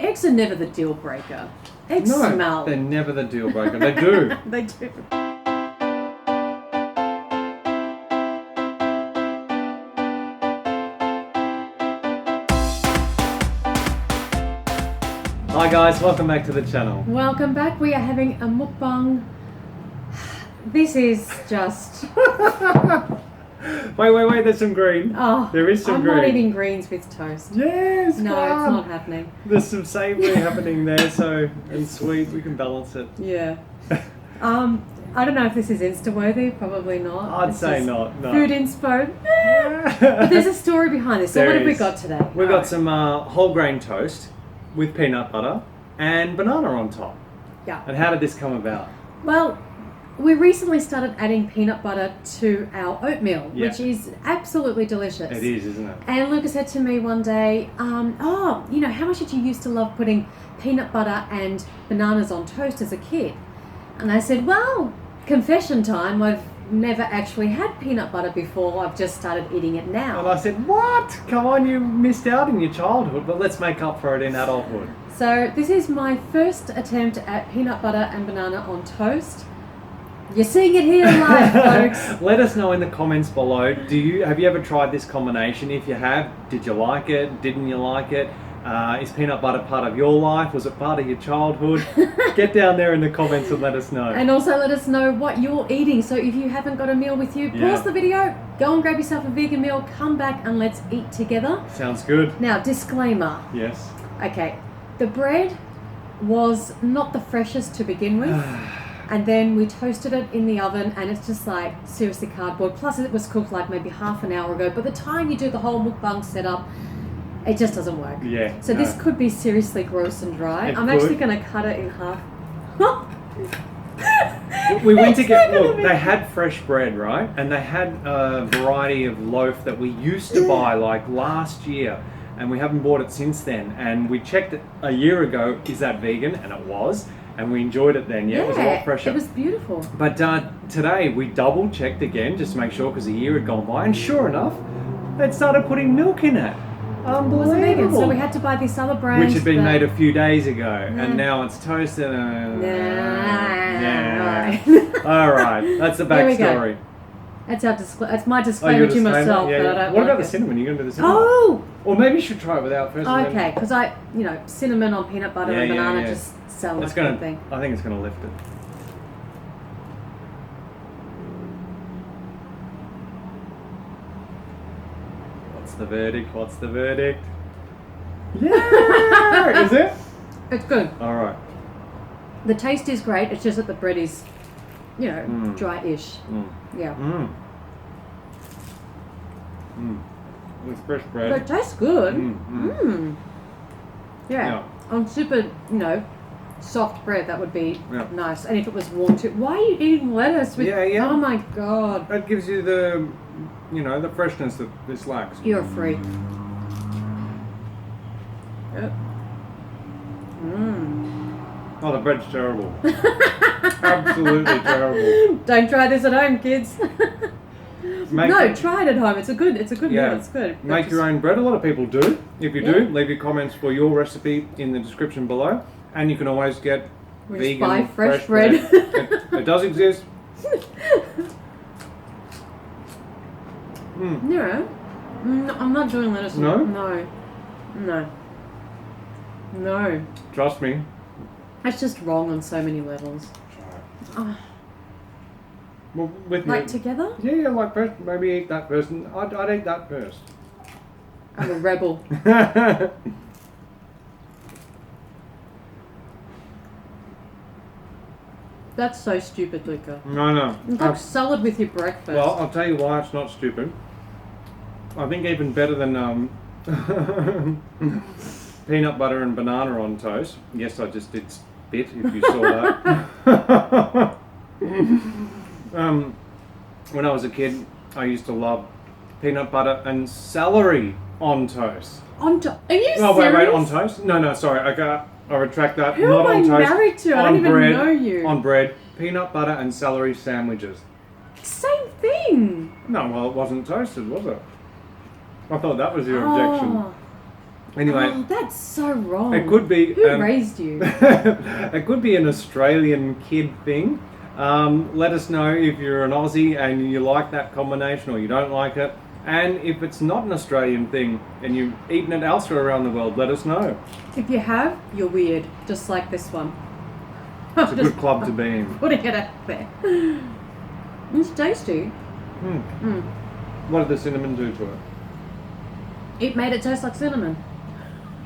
eggs are never the deal breaker. Eggs smell. They're never the deal breaker. They do. They do. Hi guys, welcome back to the channel. Welcome back. We are having a mukbang. This is just... Wait, there's some green. Oh, there is some green. I'm not eating greens with toast. Yes, no, fun. It's not happening. There's some savoury happening there, and sweet. We can balance it. Yeah. I don't know if this is Insta-worthy. Probably not. I'd say not. No. Food inspo. But there's a story behind this. So what have we got today? We've got some whole grain toast with peanut butter and banana on top. Yeah. And how did this come about? Well, we recently started adding peanut butter to our oatmeal, which is absolutely delicious. It is, isn't it? And Luca said to me one day, how much did you used to love putting peanut butter and bananas on toast as a kid? And I said, well, confession time, I've never actually had peanut butter before. I've just started eating it now. And I said, what? Come on, you missed out in your childhood, but let's make up for it in adulthood. So this is my first attempt at peanut butter and banana on toast. You're seeing it here live, folks. Let us know in the comments below. Have you ever tried this combination? If you have, did you like it? Didn't you like it? Is peanut butter part of your life? Was it part of your childhood? Get down there in the comments and let us know. And also let us know what you're eating. So if you haven't got a meal with you, pause the video, go and grab yourself a vegan meal, come back and let's eat together. Sounds good. Now, disclaimer. Yes. Okay, the bread was not the freshest to begin with. And then we toasted it in the oven and it's just like seriously cardboard. Plus it was cooked like maybe half an hour ago. By the time you do the whole mukbang setup, it just doesn't work. Yeah. So this could be seriously gross and dry. I'm actually going to cut it in half. We went to get, look, they had fresh bread, right? And they had a variety of loaf that we used to buy like last year. And we haven't bought it since then. And we checked it a year ago, is that vegan? And it was. And we enjoyed it then. Yeah, it was a lot fresher. It was beautiful. But today we double checked again just to make sure because a year had gone by. And sure enough, they'd started putting milk in it. Unbelievable. It wasn't vegan, so we had to buy this other brand. Which had been made a few days ago. And now it's toasted. All right, that's the backstory. That's my disclaimer to myself. Yeah, But I don't what about like the cinnamon? You're going to do the cinnamon? Oh! Or maybe you should try it without first. Okay, because cinnamon on peanut butter and banana just sound like one thing. I think it's going to lift it. What's the verdict? What's the verdict? Yeah! Is it? It's good. All right. The taste is great. It's just that the bread is, dry-ish. Yeah. With fresh bread. But it tastes good. Yeah. On super, soft bread, that would be nice. And if it was warm too. Why are you eating lettuce with... Yeah. Oh my God. That gives you the, the freshness that this lacks. You're free. Yep. Oh, the bread's terrible. Absolutely terrible. Don't try this at home, kids. Try it at home. It's a good meal. It's good. Make your own bread. A lot of people do. If you do, leave your comments for your recipe in the description below. And you can always get vegan buy fresh bread. It does exist. No, I'm not doing lettuce. No? No. Trust me. That's just wrong on so many levels. Well, with like together? Yeah, like first, maybe eat that first. I'd eat that first. I'm a rebel. That's so stupid, Luca. No. It's like salad with your breakfast. Well, I'll tell you why it's not stupid. I think even better than peanut butter and banana on toast. Yes, I just did spit if you saw that. When I was a kid, I used to love peanut butter and celery on toast. Are you serious? Wait, on toast? No, sorry, I retract that. Who not am on toast. I married to? I don't even know you. On bread, peanut butter and celery sandwiches. Same thing. No, well, it wasn't toasted, was it? I thought that was your objection. Anyway, Oh, that's so wrong. it could be. Who raised you? It could be an Australian kid thing. Let us know if you're an Aussie and you like that combination or you don't like it. And if it's not an Australian thing and you've eaten it elsewhere around the world, let us know. If you have, you're weird, just like this one. It's a good club to be in. Putting it out there. It's tasty. What did the cinnamon do to it? It made it taste like cinnamon.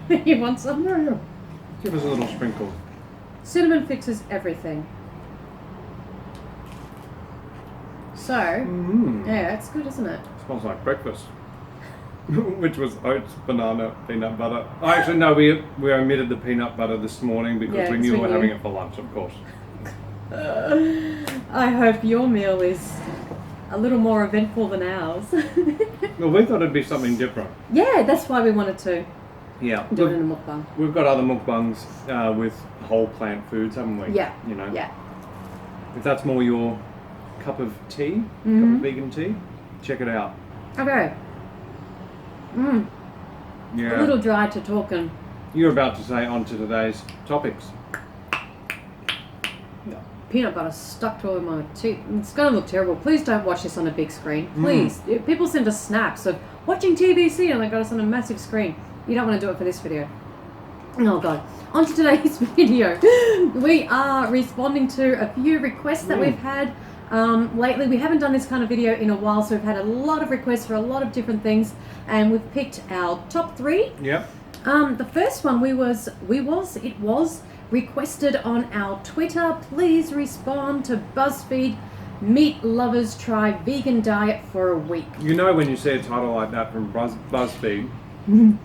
You want some? Yeah. Give us a little sprinkle. Cinnamon fixes everything. So, yeah, it's good, isn't it? Smells like breakfast. Which was oats, banana, peanut butter. Oh, actually, no, we omitted the peanut butter this morning because we knew we were having it for lunch, of course. I hope your meal is a little more eventful than ours. Well, we thought it'd be something different. Yeah, that's why we wanted to Yeah. do it in a mukbang. We've got other mukbangs with whole plant foods, haven't we? Yeah. You know. Yeah. If that's more your cup of tea, cup of vegan tea, check it out. Okay. A Yeah. little dry to talk and You're about to say on to today's topics. peanut butter stuck to all my teeth. It's going to look terrible. Please don't watch this on a big screen. Please. People send us snaps of watching TVC and they got us on a massive screen. You don't want to do it for this video. Oh God. On to today's video. We are responding to a few requests that we've had lately. We haven't done this kind of video in a while, so we've had a lot of requests for a lot of different things, and we've picked our top 3. Yep. The first one it was requested on our Twitter. Please respond to BuzzFeed. Meat lovers try vegan diet for a week. You know when you see a title like that from BuzzFeed,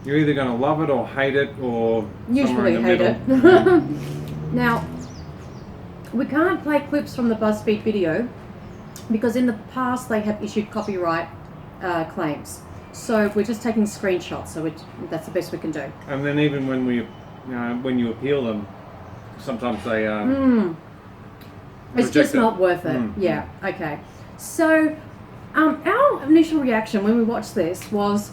you're either going to love it or hate it or Usually somewhere in the hate middle. it. Now, we can't play clips from the BuzzFeed video because in the past they have issued copyright claims. So we're just taking screenshots. So that's the best we can do. And then even when when you appeal them, sometimes they It's just not worth it. Yeah. Okay. So our initial reaction when we watched this was,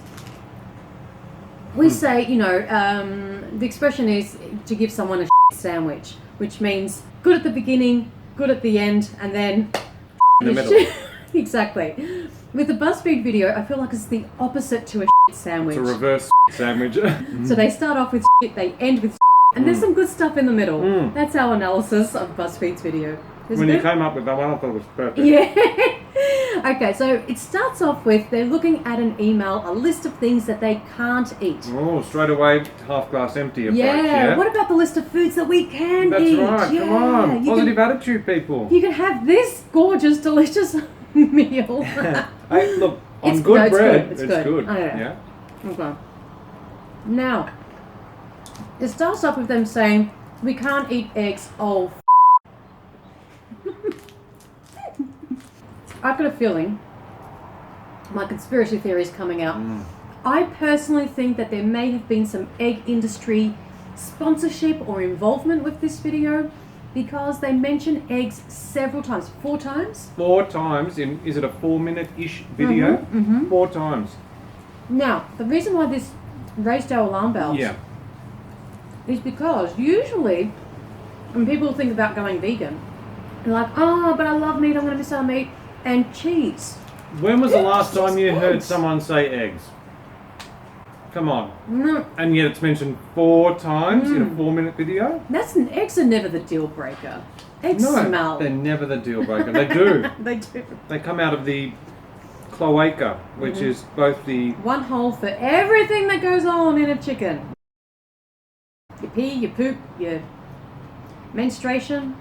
we say, the expression is to give someone a sandwich, which means good at the beginning, good at the end, and then in the middle. Exactly. With the BuzzFeed video, I feel like it's the opposite to a sandwich. It's a reverse sandwich. So they start off with they end with and there's some good stuff in the middle. That's our analysis of BuzzFeed's video. When you came up with that one, I thought it was perfect. Yeah. Okay, so it starts off with they're looking at an email, a list of things that they can't eat. Oh, straight away, half glass empty approach, Yeah. What about the list of foods that we can eat? That's right, come on. Positive attitude, people. You can have this gorgeous, delicious meal. Hey, look, on It's good bread, It's good. Oh, Yeah. Okay. Now, it starts off with them saying, we can't eat eggs. Oh, I've got a feeling my conspiracy theory is coming out. I personally think that there may have been some egg industry sponsorship or involvement with this video because they mention eggs several times. 4 times? 4 times is it a 4-minute-ish video? 4 times. Now, the reason why this raised our alarm bells is because usually when people think about going vegan, they're like, oh, but I love meat, I'm going to miss out on meat. And cheese. When was the last time you heard someone say eggs? Come on. No. And yet it's mentioned 4 times in a 4-minute video? Eggs are never the deal breaker. Eggs smell. They're never the deal breaker. They do. They do. They come out of the cloaca, which is both the... One hole for everything that goes on in a chicken. Your pee, your poop, your menstruation,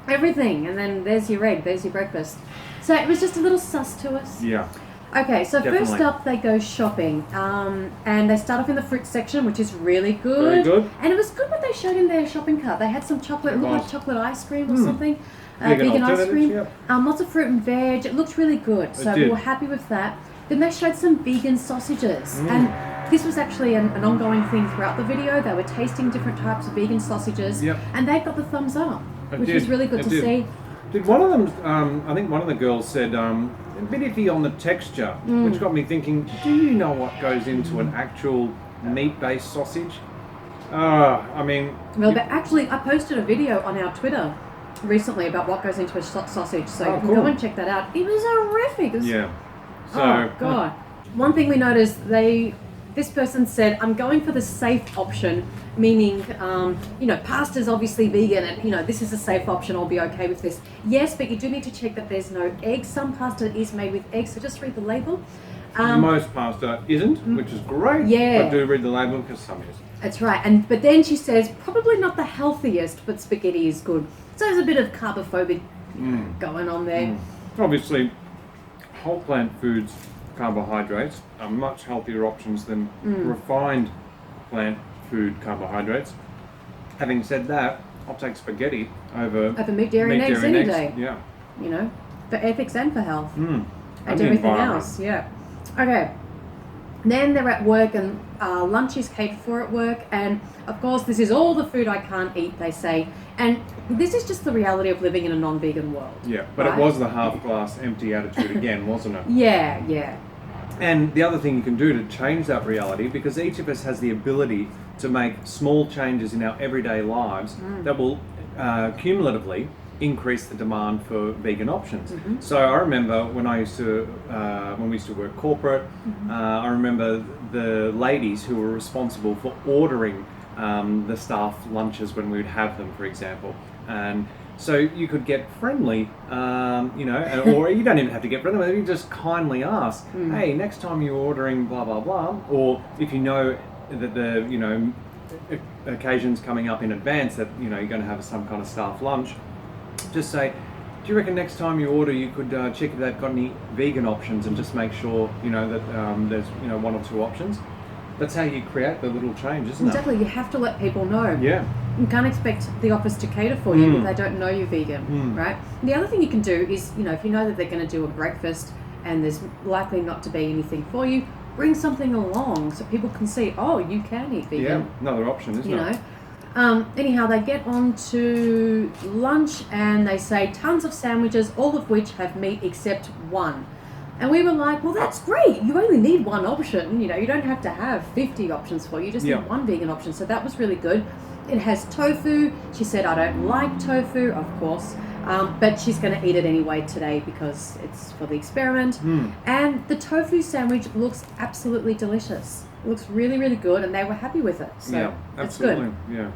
everything. And then there's your egg, there's your breakfast. So it was just a little sus to us. Yeah. Okay, so Definitely. first up they go shopping, and they start off in the fruit section, which is really good. Very good. And it was good what they showed in their shopping cart. They had some chocolate, it looked like chocolate ice cream or something. Vegan ice cream. Yep. Lots of fruit and veg. It looked really good, so we were happy with that. Then they showed some vegan sausages, and this was actually an ongoing thing throughout the video. They were tasting different types of vegan sausages, and they got the thumbs up, which was really good to see. Did one of them, I think one of the girls said, a bit iffy on the texture, which got me thinking, do you know what goes into an actual meat-based sausage. I mean... Well, but actually, I posted a video on our Twitter recently about what goes into a sausage, so you can cool. go and check that out. It was horrific. It was, Yeah. So, oh, God. One thing we noticed, this person said, I'm going for the safe option, meaning, pasta's obviously vegan and, this is a safe option, I'll be okay with this. Yes, but you do need to check that there's no eggs. Some pasta is made with eggs, so just read the label. most pasta isn't, which is great. Yeah. But do read the label because some is. That's right. But then she says, probably not the healthiest, but spaghetti is good. So there's a bit of carbophobic going on there. Obviously, whole plant foods, carbohydrates, are much healthier options than refined plant food carbohydrates. Having said that, I'll take spaghetti over meat, dairy, and eggs any day. Yeah. For ethics and for health. And everything else. Yeah. Okay. Then they're at work and lunch is catered for at work, and of course this is all the food I can't eat, they say. And this is just the reality of living in a non-vegan world. Yeah, but right? It was the half-glass empty attitude again, wasn't it? Yeah. And the other thing you can do to change that reality, because each of us has the ability to make small changes in our everyday lives that will cumulatively increase the demand for vegan options. So I remember when we used to work corporate, I remember the ladies who were responsible for ordering the staff lunches when we would have them, for example. And so you could get friendly, or you don't even have to get friendly, you just kindly ask, hey, next time you're ordering blah, blah, blah, or if you know that the, occasions coming up in advance that, you're going to have some kind of staff lunch, just say, do you reckon next time you order you could check if they've got any vegan options and just make sure, that there's, one or two options. That's how you create the little change, isn't it? Exactly, you have to let people know. Yeah. You can't expect the office to cater for you if they don't know you're vegan, right? The other thing you can do is, if you know that they're going to do a breakfast and there's likely not to be anything for you, bring something along so people can see, oh, you can eat vegan. Yeah, another option, isn't it? Anyhow, they get on to lunch and they say tons of sandwiches, all of which have meat except one. And we were like, well, that's great. You only need one option. You don't have to have 50 options for you. You just need one vegan option. So that was really good. It has tofu. She said, I don't like tofu, of course. But she's going to eat it anyway today because it's for the experiment. And the tofu sandwich looks absolutely delicious. It looks really, really good. And they were happy with it. So that's good. Yeah.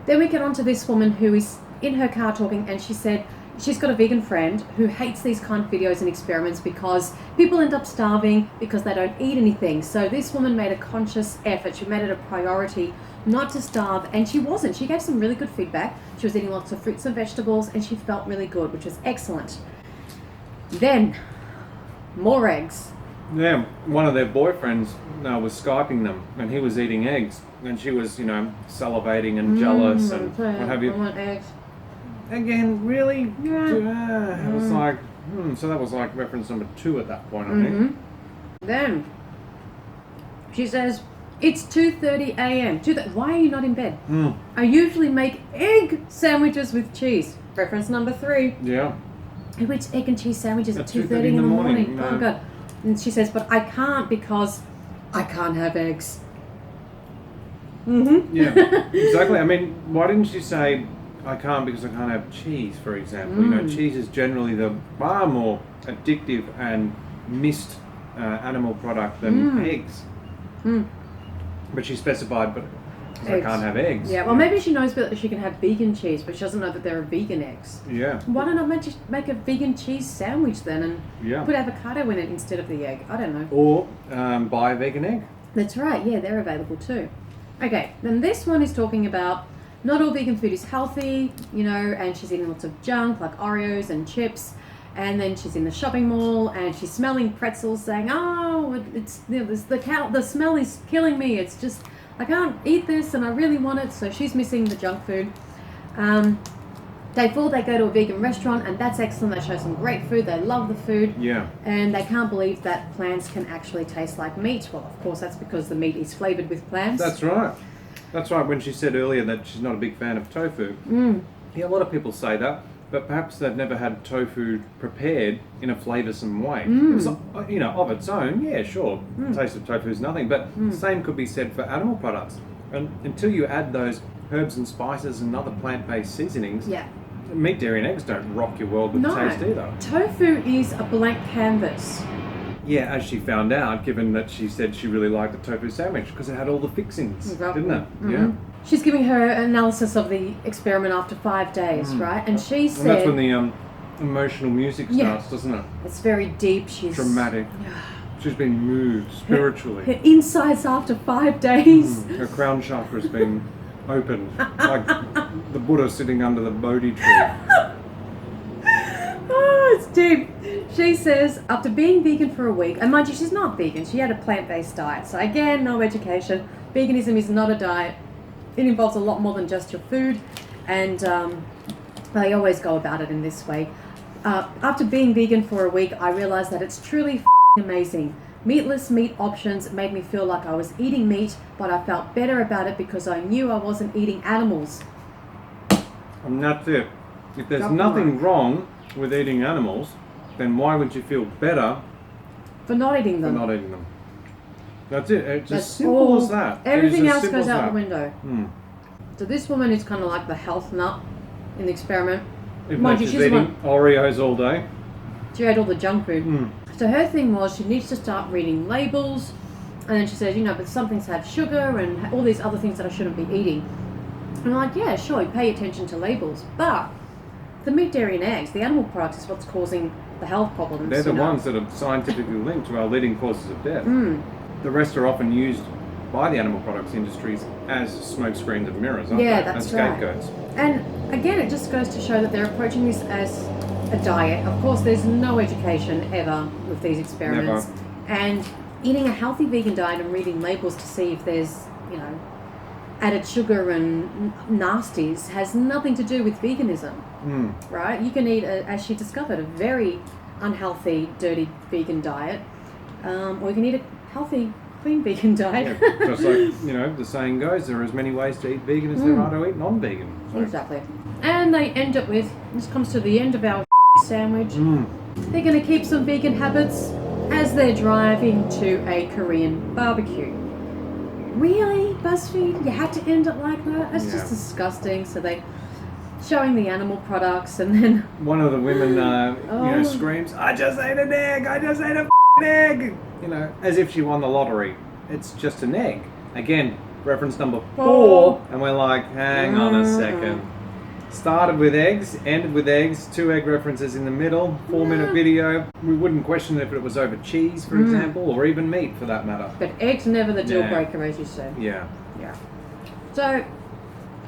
Then we get on to this woman who is in her car talking, and she said she's got a vegan friend who hates these kind of videos and experiments because people end up starving because they don't eat anything. So this woman made a conscious effort. She made it a priority not to starve, and she wasn't. She gave some really good feedback. She was eating lots of fruits and vegetables, and she felt really good, which was excellent. Then, more eggs. Yeah, one of their boyfriends was Skyping them, and he was eating eggs, and she was, salivating and jealous and what have you. I want eggs. Again, really? Yeah. It was like, so that was like reference number 2 at that point, I think. Then, she says, it's 2:30 a.m. Why are you not in bed? I usually make egg sandwiches with cheese. Reference number 3. Yeah. Who eats egg and cheese sandwiches at 2:30 in the morning? No. Oh, God. And she says, but I can't because I can't have eggs. Yeah, exactly. I mean, why didn't she say, I can't because I can't have cheese, for example? Cheese is generally the far more addictive and missed animal product than eggs. But she specified, but I can't have eggs. Yeah, well, maybe she knows that she can have vegan cheese, but she doesn't know that there are vegan eggs. Yeah. Why don't I make a vegan cheese sandwich then and put avocado in it instead of the egg? I don't know. Or buy a vegan egg. That's right, yeah, they're available too. Okay, then this one is talking about not all vegan food is healthy, and she's eating lots of junk like Oreos and chips. And then she's in the shopping mall and she's smelling pretzels, saying, "Oh, it's the smell is killing me. It's just I can't eat this, and I really want it." So she's missing the junk food. Day 4, they go to a vegan restaurant, and that's excellent. They show some great food. They love the food. Yeah. And they can't believe that plants can actually taste like meat. Well, of course, that's because the meat is flavored with plants. That's right. That's right. When she said earlier that she's not a big fan of tofu. Yeah, a lot of people say that. but perhaps they've never had tofu prepared in a flavoursome way. It was, of its own, yeah, sure, the taste of tofu is nothing, but the same could be said for animal products. And until you add those herbs and spices and other plant-based seasonings, meat, dairy and eggs don't rock your world with taste either. Tofu is a blank canvas. Yeah, as she found out, given that she said she really liked the tofu sandwich because it had all the fixings, didn't it? Yeah. She's giving her analysis of the experiment after 5 days, right? And she said... And that's when the emotional music starts, doesn't it? It's very deep. She's... dramatic. She's been moved spiritually. Her insights after 5 days. Her crown chakra's been opened, like the Buddha sitting under the Bodhi tree. Oh, it's deep. She says, after being vegan for a week, and mind you, she's not vegan. She had a plant-based diet. So again, no education. Veganism is not a diet. It involves a lot more than just your food, and they always go about it in this way. After being vegan for a week, I realized that it's truly amazing. Meatless meat options made me feel like I was eating meat, but I felt better about it because I knew I wasn't eating animals. And that's it. If there's nothing wrong with eating animals, then why would you feel better for not eating them? That's it. It's as simple as that. Everything else goes out the window. So this woman is kind of like the health nut in the experiment. She's eating Oreos all day. She ate all the junk food. So her thing was she needs to start reading labels, and then she says, but some things have sugar and all these other things that I shouldn't be eating. And I'm like, yeah, sure, you pay attention to labels, but the meat, dairy and eggs, the animal products, is what's causing the health problems. They're the ones that are scientifically linked to our leading causes of death. The rest are often used by the animal products industries as smoke screens and mirrors, aren't they? That's as scapegoats. Right. And again, it just goes to show that they're approaching this as a diet. Of course, there's no education ever with these experiments. Never. And eating a healthy vegan diet and reading labels to see if there's, added sugar and nasties has nothing to do with veganism, right? You can eat, as she discovered, a very unhealthy, dirty vegan diet, or you can eat a healthy, clean vegan diet. Yeah, just like, the saying goes, there are as many ways to eat vegan as there are to eat non-vegan. So. Exactly. And they end it with, this comes to the end of our sandwich. They're going to keep some vegan habits as they're driving to a Korean barbecue. Really, BuzzFeed? You had to end it like that? That's just disgusting. So they showing the animal products, and then one of the women, screams, "I just ate an egg! I just ate a egg!" As if she won the lottery. It's just an egg. Again, reference number 4, and we're like, hang on a second. Started with eggs, ended with eggs, 2 egg references in the middle, 4-minute video. We wouldn't question if it was over cheese, for example, or even meat for that matter. But eggs never the deal breaker, as you said. Yeah. So...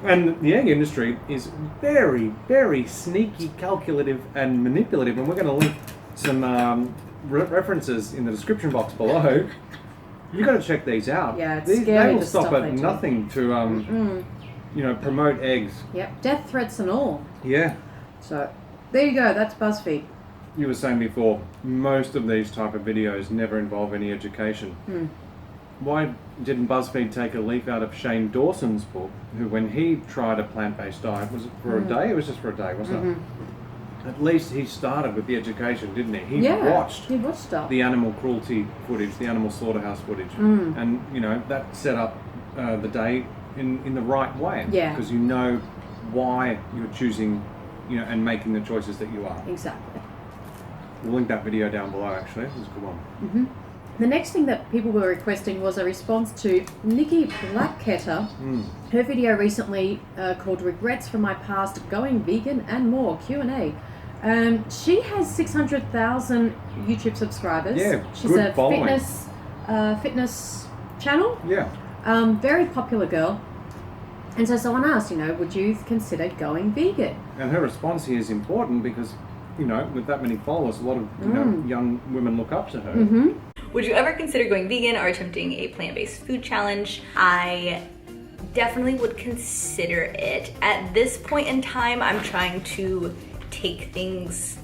And the egg industry is very, very sneaky, calculative, and manipulative, and we're going to link some references in the description box below. You've got to check these out. Yeah, it's scary. They will stop at nothing to... promote eggs. Yep, death threats and all. Yeah. So, there you go, that's BuzzFeed. You were saying before, most of these type of videos never involve any education. Why didn't BuzzFeed take a leaf out of Shane Dawson's book, who when he tried a plant-based diet, was it for a day? It was just for a day, wasn't it? At least he started with the education, didn't he? He watched stuff. The animal cruelty footage, the animal slaughterhouse footage. And, that set up the day in the right way, because you know why you're choosing, and making the choices that you are. Exactly. We'll link that video down below. Actually, it was a good one. The next thing that people were requesting was a response to Nikki Blackketter. Her video recently called "Regrets from My Past: Going Vegan and More" Q&A. She has 600,000 YouTube subscribers. Yeah, she's good a following. fitness channel. Yeah. Very popular girl. And so someone asked, would you consider going vegan? And her response here is important because, with that many followers, a lot of young women look up to her. Would you ever consider going vegan or attempting a plant-based food challenge? I definitely would consider it. At this point in time, I'm trying to take things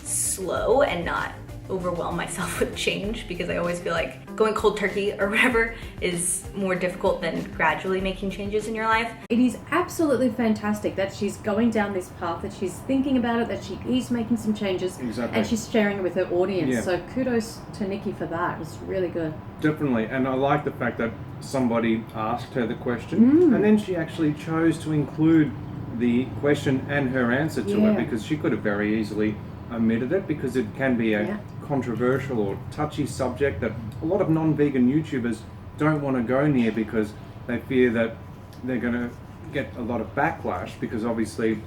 slow and not overwhelm myself with change, because I always feel like going cold turkey or whatever is more difficult than gradually making changes in your life. It is absolutely fantastic that she's going down this path, that she's thinking about it, that she is making some changes, Exactly. and she's sharing it with her audience. Yeah. So kudos to Nikki for that. It's really good. Definitely, and I like the fact that somebody asked her the question, and then she actually chose to include the question and her answer to it, because she could have very easily omitted it, because it can be a controversial or touchy subject that a lot of non-vegan YouTubers don't want to go near because they fear that they're going to get a lot of backlash, because obviously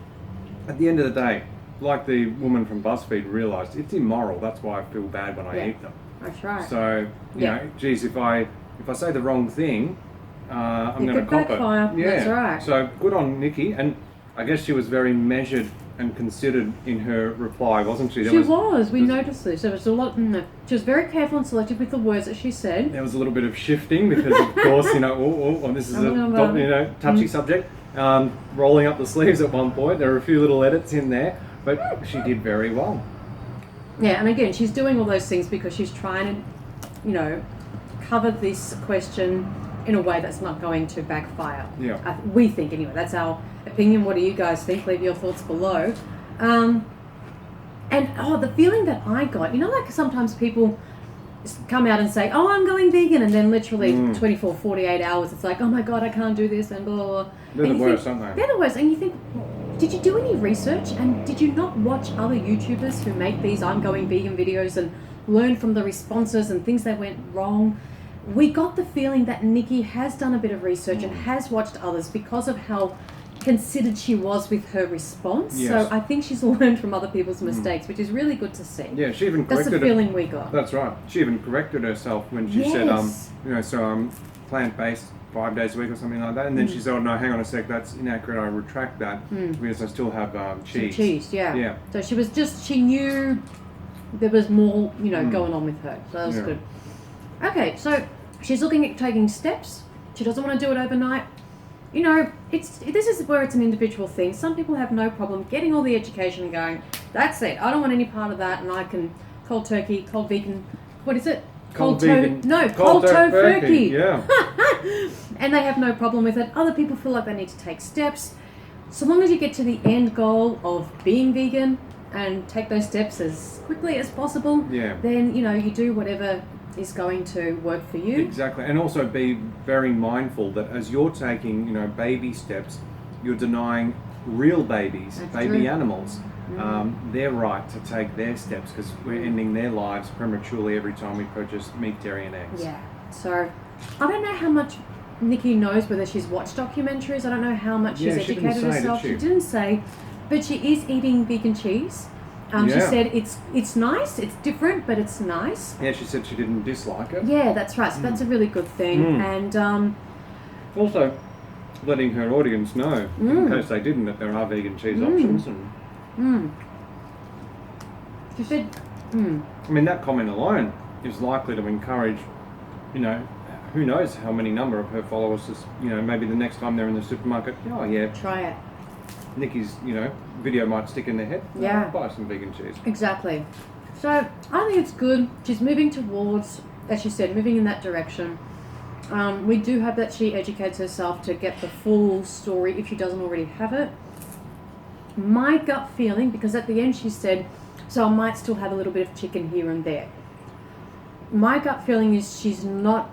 at the end of the day, like the woman from BuzzFeed realised, it's immoral. That's why I feel bad when I eat them. That's right. So, you know, geez, if I say the wrong thing, I'm going to cop backfire. it. Yeah. That's right. So good on Nikki, and I guess she was very measured and considered in her reply, wasn't she? We noticed this. There was a lot. She was very careful and selective with the words that she said. There was a little bit of shifting because, of course, this is a touchy subject. Rolling up the sleeves at one point. There were a few little edits in there, but she did very well. Yeah, and again, she's doing all those things because she's trying to, cover this question in a way that's not going to backfire. Yeah. We think, anyway. That's our opinion. What do you guys think? Leave your thoughts below. And the feeling that I got, like sometimes people come out and say, oh, I'm going vegan, and then literally 24, 48 hours, it's like, oh my God, I can't do this, and blah, blah, blah. They're the worst, aren't they? They're the worst. And you think, did you do any research? And did you not watch other YouTubers who make these I'm going vegan videos and learn from the responses and things that went wrong? We got the feeling that Nikki has done a bit of research and has watched others because of how considered she was with her response. Yes. So I think she's learned from other people's mistakes, which is really good to see. Yeah, she even That's corrected the feeling we got. That's right. She even corrected herself when she said, so I'm plant-based 5 days a week or something like that. And then she said, oh no, hang on a sec, that's inaccurate. I retract that because I still have cheese. Some cheese, yeah. Yeah. So she knew there was more, going on with her. So that was good. Okay, so she's looking at taking steps. She doesn't want to do it overnight. This is where it's an individual thing. Some people have no problem getting all the education and going, that's it, I don't want any part of that, and I can cold turkey, cold vegan, what is it? Cold vegan. No, cold turkey. Yeah. And they have no problem with it. Other people feel like they need to take steps. So long as you get to the end goal of being vegan and take those steps as quickly as possible, then, you do whatever is going to work for you. Exactly. And also be very mindful that as you're taking, baby steps, you're denying real babies, baby animals, their right to take their steps, because we're ending their lives prematurely every time we purchase meat, dairy and eggs. Yeah. So I don't know how much Nikki knows, whether she's watched documentaries. I don't know how much she's educated herself. She didn't say, but she is eating vegan cheese. She said it's nice, it's different, but it's nice. Yeah, she said she didn't dislike it. Yeah, that's right. So that's a really good thing. And also letting her audience know, in case they didn't, that there are vegan cheese options. And she said, I mean, that comment alone is likely to encourage, who knows how many number of her followers, just, maybe the next time they're in the supermarket, try it. Nikki's, video might stick in their head. Yeah. Buy some vegan cheese. Exactly. So I think it's good. She's moving towards, as she said, moving in that direction. We do hope that she educates herself to get the full story if she doesn't already have it. My gut feeling, because at the end she said, so I might still have a little bit of chicken here and there. My gut feeling is she's not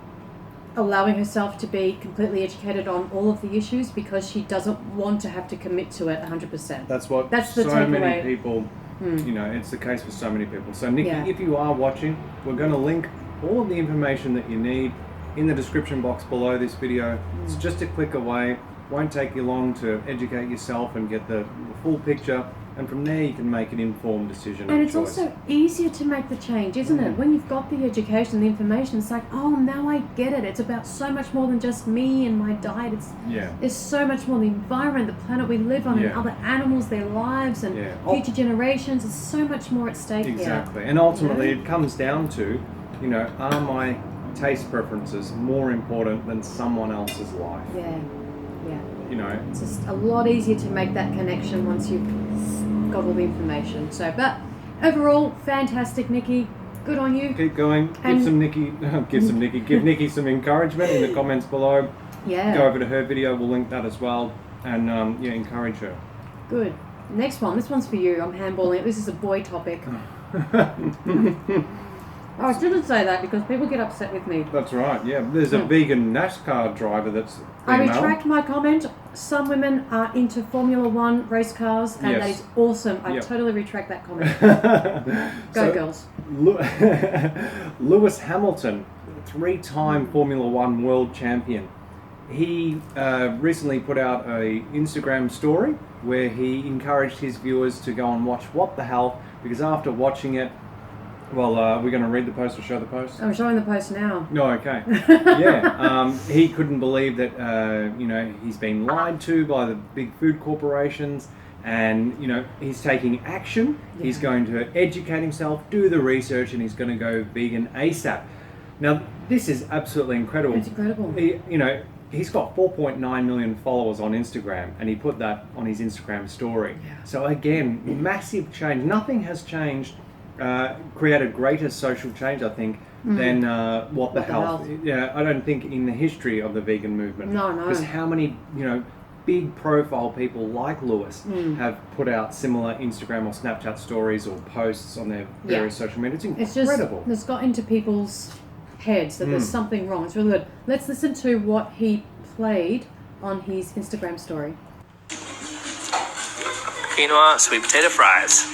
allowing herself to be completely educated on all of the issues because she doesn't want to have to commit to it 100%. That's the so takeaway. Many people, it's the case for so many people. So Nikki, if you are watching, we're going to link all of the information that you need in the description box below this video. It's just a click away. Won't take you long to educate yourself and get the full picture. And from there you can make an informed decision. And it's also easier to make the change, isn't it? When you've got the education, the information, it's like, oh, now I get it. It's about so much more than just me and my diet. There's so much more, the environment, the planet we live on, and other animals, their lives, and future generations. There's so much more at stake here. Exactly. And ultimately it comes down to, are my taste preferences more important than someone else's life? Yeah. It's just a lot easier to make that connection once you've got all the information. So, but overall, fantastic, Nikki. Good on you. Keep going. And- Give Nikki some encouragement in the comments below. Yeah. Go over to her video. We'll link that as well. And encourage her. Good. Next one. This one's for you. I'm handballing it. This is a boy topic. Oh, I shouldn't say that because people get upset with me. That's right. Yeah. There's a vegan NASCAR driver that's I female. retract my comment. Some women are into Formula One race cars, and that Yes. is awesome. I Yep. totally retract that comment. Go, So, girls. Lewis Hamilton, 3-time Formula One world champion. He recently put out a Instagram story where he encouraged his viewers to go and watch What the Hell, because after watching it, well, we're going to read the post or show the post? I'm showing the post now. No, okay. Yeah, he couldn't believe that, he's been lied to by the big food corporations, and, he's taking action. Yeah. He's going to educate himself, do the research, and he's going to go vegan ASAP. Now, this is absolutely incredible. It's incredible. He's got 4.9 million followers on Instagram, and he put that on his Instagram story. Yeah. So again, massive change. Nothing has changed, created greater social change, I think, than What the Health. Yeah, I don't think in the history of the vegan movement. No. Because how many, big profile people like Lewis have put out similar Instagram or Snapchat stories or posts on their various social media. It's incredible. It's got into people's heads that there's something wrong. It's really good. Let's listen to what he played on his Instagram story. Quinoa sweet potato fries.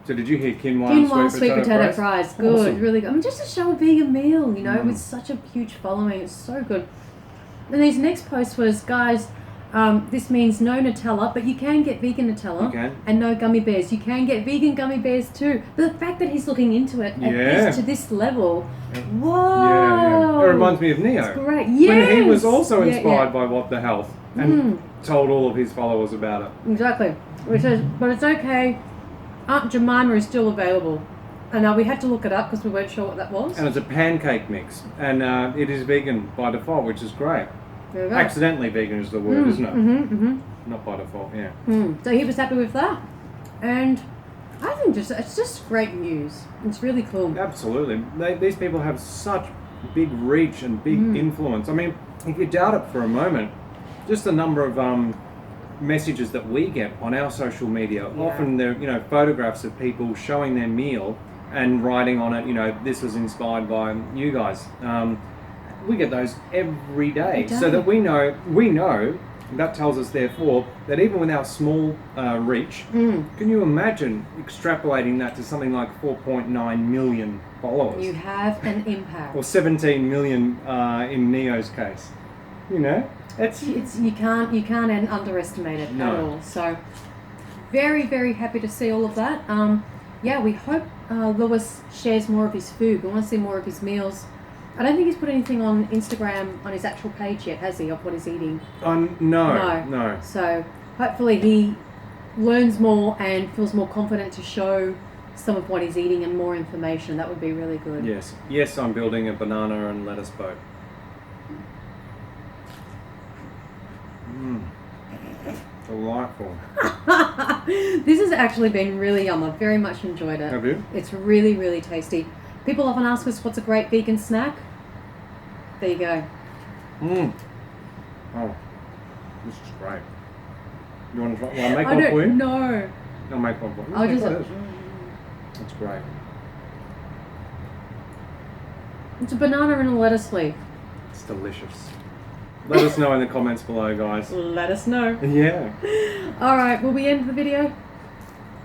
So did you hear quinoa, Quinoa sweet potato fries. Good, Awesome. really good. I mean, just to show a vegan meal, with such a huge following. It's so good. And his next post was, guys, this means no Nutella, but you can get vegan Nutella. You can. And no gummy bears. You can get vegan gummy bears too. But the fact that he's looking into it to this level, whoa! Yeah. It reminds me of Neo. It's great. Yes! When he was also inspired by What the Health and told all of his followers about it. Exactly. Which says, but it's okay. Aunt Jemima is still available. And we had to look it up because we weren't sure what that was. And it's a pancake mix, and it is vegan by default, which is great. There we go. Accidentally vegan is the word, isn't it? Not by default, yeah. So he was happy with that. And I think it's just great news. It's really cool. Absolutely. These people have such big reach and big influence. I mean, if you doubt it for a moment, just the number of messages that we get on our social media, often they're photographs of people showing their meal and writing on it, this was inspired by you guys. We get those every day. So that we know, that tells us therefore that even with our small reach, can you imagine extrapolating that to something like 4.9 million followers? You have an impact. Or 17 million in Neo's case. It's you can't underestimate it at all. So very, very happy to see all of that. We hope Lewis shares more of his food. We want to see more of his meals. I don't think he's put anything on Instagram on his actual page yet, has he, of what he's eating? No. So hopefully he learns more and feels more confident to show some of what he's eating and more information. That would be really good. Yes, I'm building a banana and lettuce boat. Delightful. This has actually been really yum. I've very much enjoyed it. Have you? It's really, really tasty. People often ask us what's a great vegan snack. There you go. Oh, this is great. You want to try? Will I make one for you? No. I'll make one for you. I'll just. That's great. It's a banana and a lettuce leaf. It's delicious. Let us know in the comments below, guys. Let us know. Yeah. All right. Will we end the video?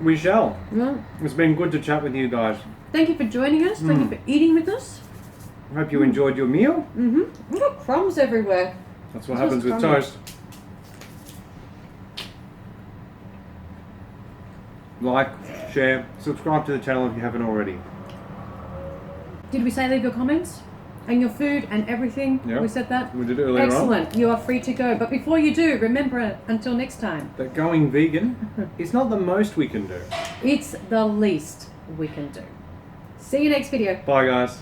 We shall. No. It's been good to chat with you guys. Thank you for joining us. Thank you for eating with us. Hope you enjoyed your meal. We've got crumbs everywhere. That's what happens with crummy. toast. Like, share, subscribe to the channel if you haven't already. Did we say leave your comments? And your food and everything? Yeah. We said that? We did it earlier on. Excellent. You are free to go. But before you do, remember, until next time, That going vegan is not the most we can do. it's the least we can do. See you next video. Bye, guys.